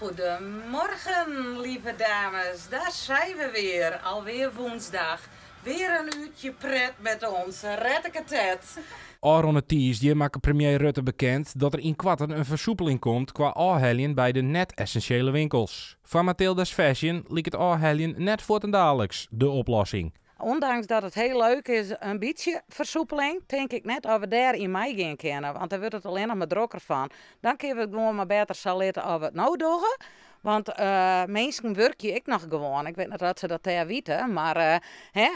Goedemorgen, lieve dames. Daar zijn we weer. Alweer woensdag. Weer een uurtje pret met ons. Red ik het. Aaron het die maakt premier Rutte bekend dat er in kwarten een versoepeling komt qua aanheljen bij de net-essentiële winkels. Van Mathilda's Fashion liep het aanheljen net voortendaallijks de oplossing. Ondanks dat het heel leuk is, een beetje versoepeling, denk ik net of we daar in mei gaan kennen. Want dan wordt het alleen nog maar drukker van. Dan kunnen we het gewoon maar beter saleten of we het nou doen. Want mensen werk je ik nog gewoon. Ik weet niet dat ze dat daar weten. Maar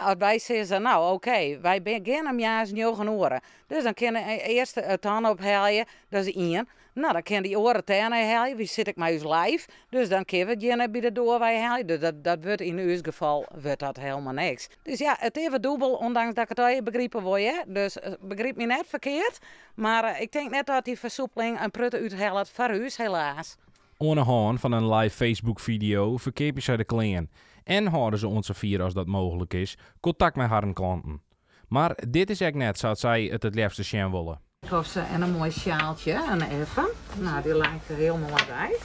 als wij zeggen, nou oké, wij beginnen om juist 9 uur. Dus dan kunnen we eerst het tanden ophalen. Dat is 1. Nou, dan kan die oren tanden halen. Wie zit ik met ons lijf? Dus dan kunnen we het je bij de doorwij halen. Dus dat wordt in uw geval dat helemaal niks. Dus ja, het even dubbel, ondanks dat ik het al begrepen word. Hè? Dus begrijp me net verkeerd. Maar ik denk net dat die versoepeling een prutte uithelpt voor u, helaas. Aan de hand van een live Facebook-video verkeer ze de kleding. En houden ze onze vier als dat mogelijk is, contact met haar klanten. Maar dit is echt net zoals zij het liefste zien willen. Of ze en een mooi sjaaltje en even. Nou, die lijkt er heel mooi bij.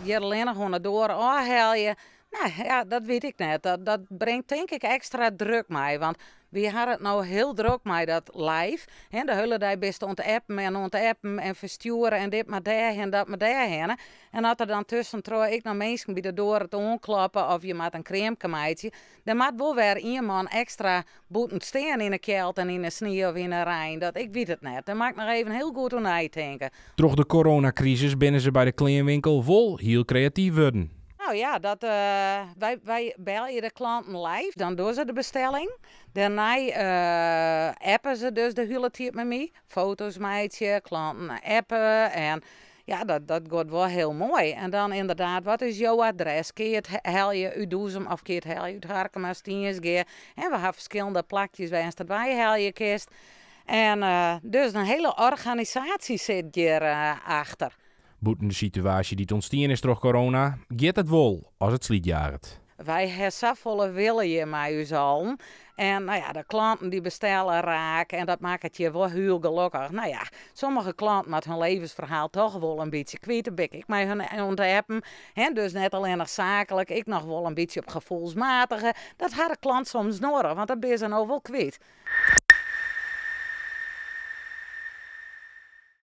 Je alleen nog gewoon door je. Nou ja, dat weet ik net. Dat brengt denk ik extra druk mee. Want we hadden het nou heel druk met dat live. En de hele dag best ontappen en versturen en dit maar daar en dat maar daarheen. En dat er dan tussen ik naar mensen bij de door het onklappen of je met een crème kamaitje. Dan moet wel weer iemand extra boeten staan in de kelt en in de sneeuw of in de rijn. Dat ik weet het net. Dan mag ik nog even heel goed aan nadenken. Door de coronacrisis binnen ze bij de kledingwinkel vol heel creatief worden. Nou ja, wij bellen de klanten live, dan doen ze de bestelling. Daarna appen ze dus de hele tijd met mij. Foto's maatje, klanten appen en ja, dat gaat wel heel mooi. En dan inderdaad, wat is jouw adres? Kun je het helpen uit Doezum of kun je het helpen uit Harkema, Stiensgeer? En we hebben verschillende plakjes waar dat wij helpen kist. En dus een hele organisatie zit hier achter. Boeten de situatie die ontstaan is door corona, gaat het wel als het slietjaart. Wij hebben zoveel willen je met u allen. En nou ja, de klanten die bestellen raak en dat maakt het je wel heel gelukkig. Nou ja, sommige klanten met hun levensverhaal toch wel een beetje kwijt. Ik met hun ontappen. Dus net alleen nog zakelijk, ik nog wel een beetje op gevoelsmatige. Dat had de klant soms nodig, want dat ben ze nou wel kwijt.